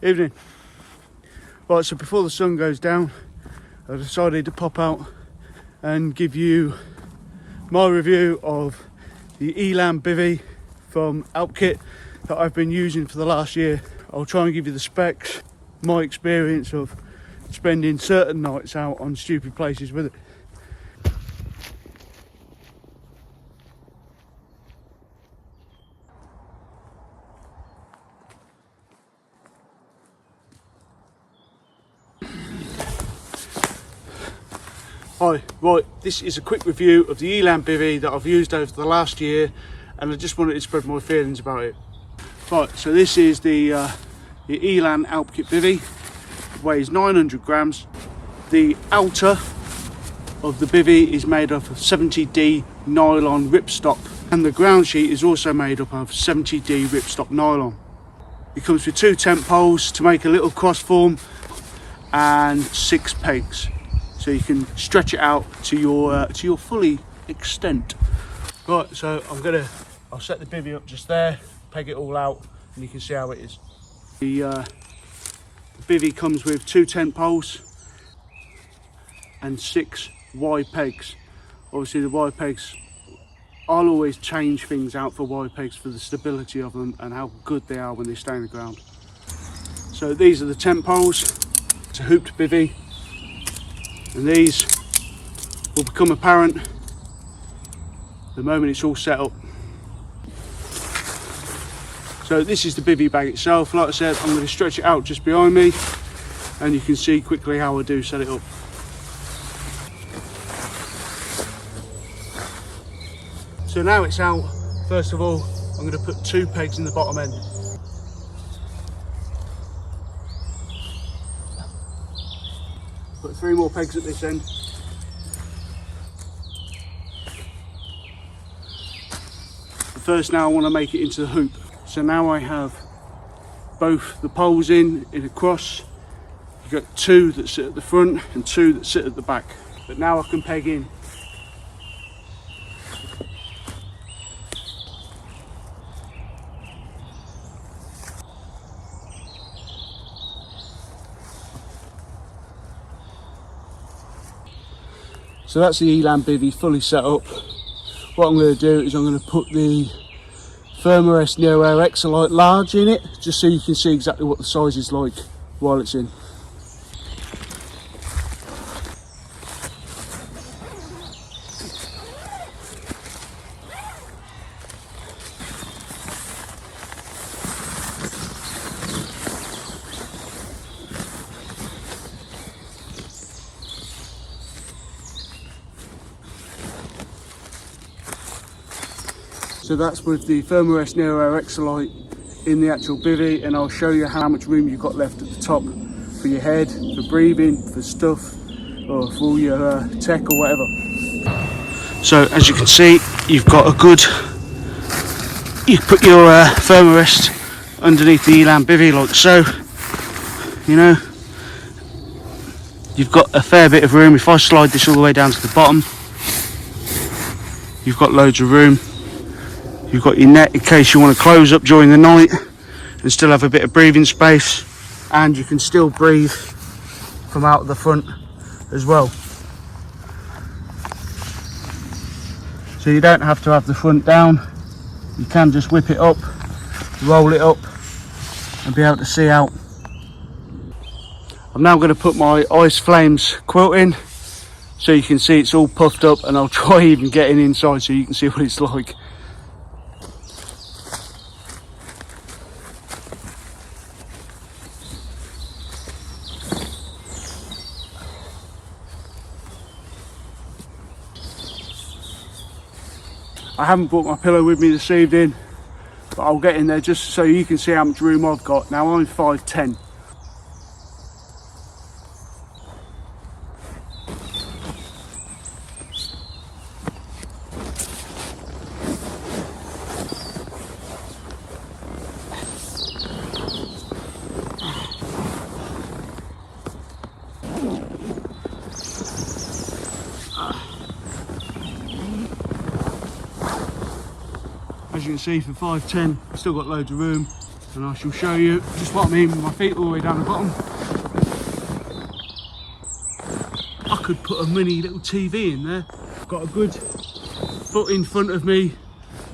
Evening. Right, so before the sun goes down, I decided to pop out and give you my review of the Elan Bivvy from Alpkit that I've been using for the last year. I'll try and give you the specs, my experience of spending certain nights out on stupid places with it. Hi, right, this is a quick review of the Elan Bivvy that I've used over the last year, and I just wanted to spread my feelings about it. Right, so this is the Elan Alpkit Bivvy. It weighs 900 grams. The outer of the bivvy is made up of 70D nylon ripstop, and the ground sheet is also made up of 70D ripstop nylon. It comes with 2 tent poles to make a little cross form and 6 pegs, so you can stretch it out to your fully extent. Right, so I'll set the bivvy up just there, peg it all out, and you can see how it is. The bivvy comes with 2 tent poles and 6 Y pegs. Obviously the Y pegs, I'll always change things out for Y pegs for the stability of them and how good they are when they stay in the ground. So these are the tent poles. It's a hooped bivvy, and these will become apparent the moment it's all set up. So this is the bivvy bag itself. Like I said, I'm going to stretch it out just behind me, and you can see quickly how I do set it up. So now it's out, first of all, I'm going to put 2 pegs in the bottom end. Put 3 more pegs at this end. But first now I want to make it into the hoop. So now I have both the poles in a cross. You've got 2 that sit at the front and 2 that sit at the back. But now I can peg in. So that's the Elan Bivvy fully set up. What I'm going to do is I'm going to put the Thermarest Neo Air Exolite large in it, just so you can see exactly what the size is like while it's in. So that's with the Thermarest Neo Air Exolite in the actual bivvy, and I'll show you how much room you've got left at the top for your head, for breathing, for stuff, or for all your tech or whatever. So as you can see, you've got a good, you put your Thermarest underneath the Elan Bivvy like so, you know, you've got a fair bit of room. If I slide this all the way down to the bottom, you've got loads of room. You've got your net in case you want to close up during the night and still have a bit of breathing space, and you can still breathe from out the front as well. So you don't have to have the front down, you can just whip it up, roll it up and be able to see out. I'm now going to put my Ice Flames quilt in so you can see it's all puffed up, and I'll try even getting inside so you can see what it's like. I haven't brought my pillow with me this evening, but I'll get in there just so you can see how much room I've got. Now I'm 5'10". As you can see, for 5'10", I've still got loads of room. and I shall show you just what I mean with my feet all the way down the bottom. I could put a mini little TV in there. I've got a good foot in front of me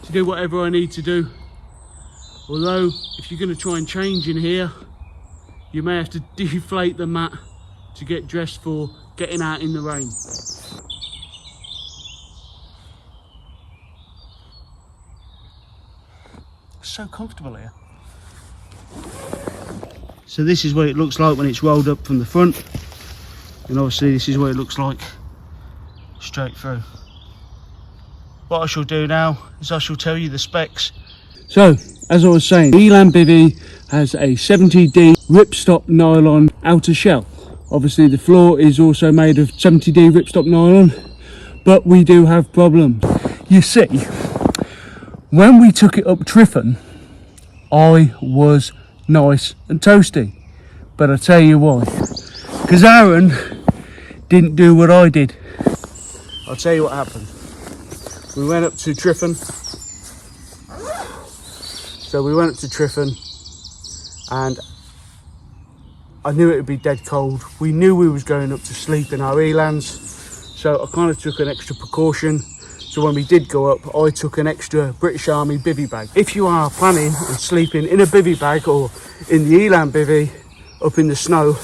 to do whatever I need to do. Although, if you're going to try and change in here, you may have to deflate the mat to get dressed for getting out in the rain. It's so comfortable here. So this is what it looks like when it's rolled up from the front, and obviously this is what it looks like straight through. What I shall do now is I shall tell you the specs. So, as I was saying, the Elan Bivvy has a 70D ripstop nylon outer shell. Obviously the floor is also made of 70D ripstop nylon, but we do have problems. You see, when we took it up Triffin, I was nice and toasty, but I tell you why, because Aaron didn't do what I did. I'll tell you what happened. We went up to Triffin. So we went up to Triffin, and I knew it would be dead cold. We knew we was going up to sleep in our Elans, so I kind of took an extra precaution. So when we did go up, I took an extra British Army bivvy bag. If you are planning on sleeping in a bivvy bag or in the Elan Bivvy up in the snow,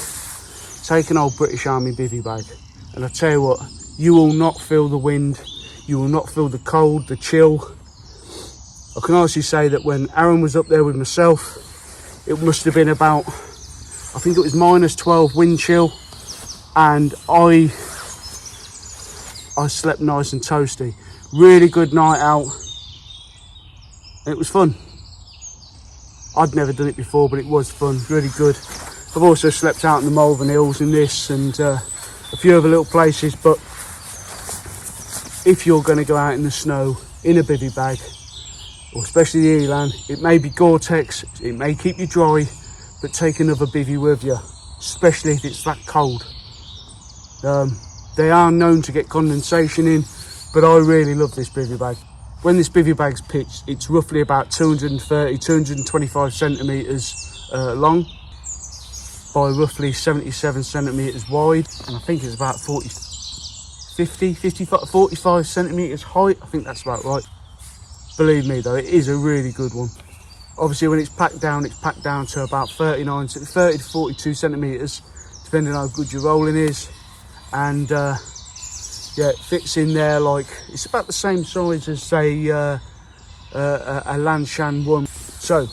take an old British Army bivvy bag. And I tell you what, you will not feel the wind, you will not feel the cold, the chill. I can honestly say that when Aaron was up there with myself, it must have been about, I think it was -12 wind chill, and I slept nice and toasty. Really good night out, and it was fun. I'd never done it before, but it was fun, really good. I've also slept out in the Malvern Hills in this, and a few other little places, but if you're going to go out in the snow in a bivvy bag, or especially the Elan, it may be Gore-Tex, it may keep you dry, but take another bivvy with you, especially if it's that cold. They are known to get condensation in, but I really love this bivvy bag. When this bivvy bag's pitched, it's roughly about 225 centimetres long by roughly 77 centimetres wide, and I think it's about 45 centimetres height. I think that's about right. Believe me though, it is a really good one. Obviously when it's packed down to about 30 to 42 centimetres, depending on how good your rolling is. And yeah, it fits in there like, it's about the same size as say a Lanshan one. So,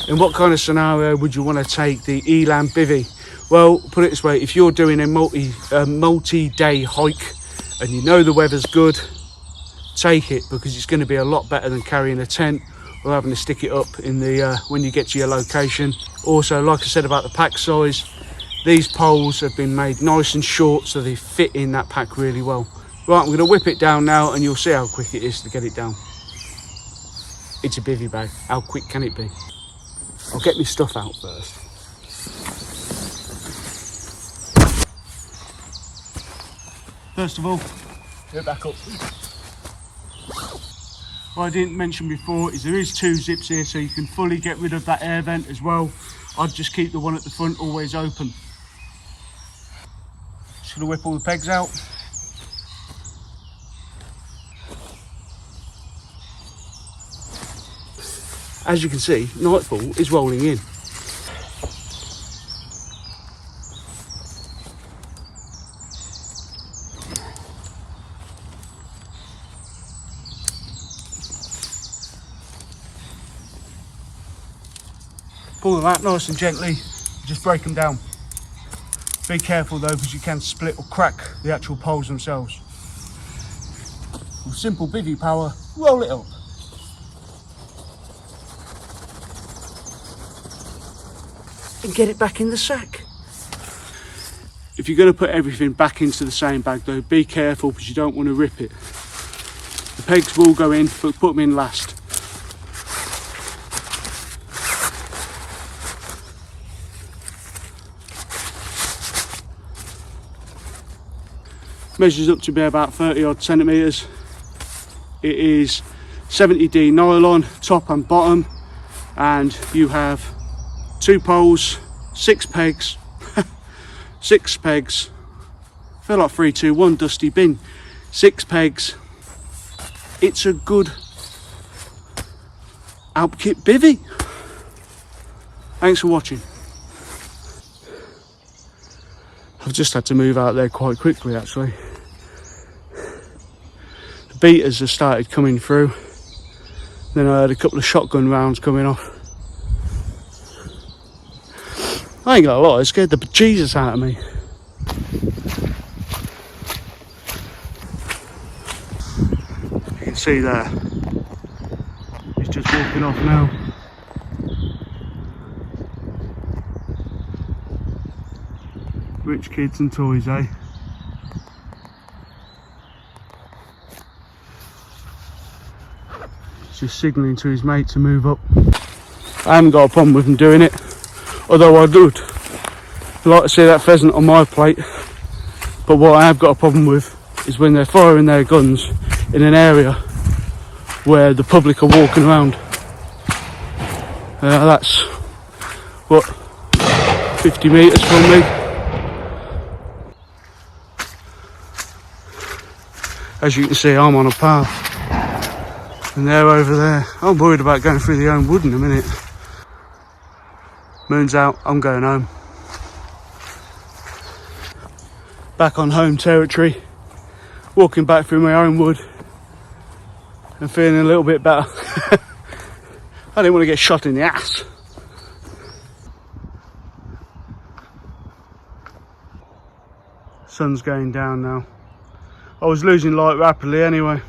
in what kind of scenario would you want to take the Elan Bivvy? Well, put it this way, if you're doing a multi-day hike and you know the weather's good, take it, because it's going to be a lot better than carrying a tent or having to stick it up in the when you get to your location. Also, like I said about the pack size, these poles have been made nice and short so they fit in that pack really well. Right, I'm going to whip it down now and you'll see how quick it is to get it down. It's a bivvy bag, how quick can it be? I'll get my stuff out first. First of all, get it back up. What I didn't mention before is there is 2 zips here, so you can fully get rid of that air vent as well. I'd just keep the one at the front always open. Just gonna whip all the pegs out. As you can see, nightfall is rolling in. Pull them out nice and gently, just break them down. Be careful though, because you can split or crack the actual poles themselves. With simple bivvy power, roll it up. And get it back in the sack. If you're going to put everything back into the same bag though, be careful because you don't want to rip it. The pegs will go in, but put them in last. Measures up to be about 30 odd centimetres. It is 70D nylon, top and bottom, and you have 2 poles, 6 pegs, 6 pegs, feel like 3, 2, 1 dusty bin, 6 pegs. It's a good Alpkit bivvy. Thanks for watching. I've just had to move out there quite quickly actually. The beaters have started coming through. Then I heard a couple of shotgun rounds coming off. I ain't gonna lie, it scared the bejesus out of me. You can see there, he's just walking off now. Rich kids and toys, eh? He's just signalling to his mate to move up. I haven't got a problem with him doing it, although I would like to see that pheasant on my plate. But what I have got a problem with is when they're firing their guns in an area where the public are walking around. That's what, 50 metres from me. As you can see, I'm on a path and they're over there. I'm worried about going through the own wood in a minute. Moon's out, I'm going home. Back on home territory, walking back through my own wood and feeling a little bit better. I didn't want to get shot in the ass. Sun's going down now. I was losing light rapidly anyway.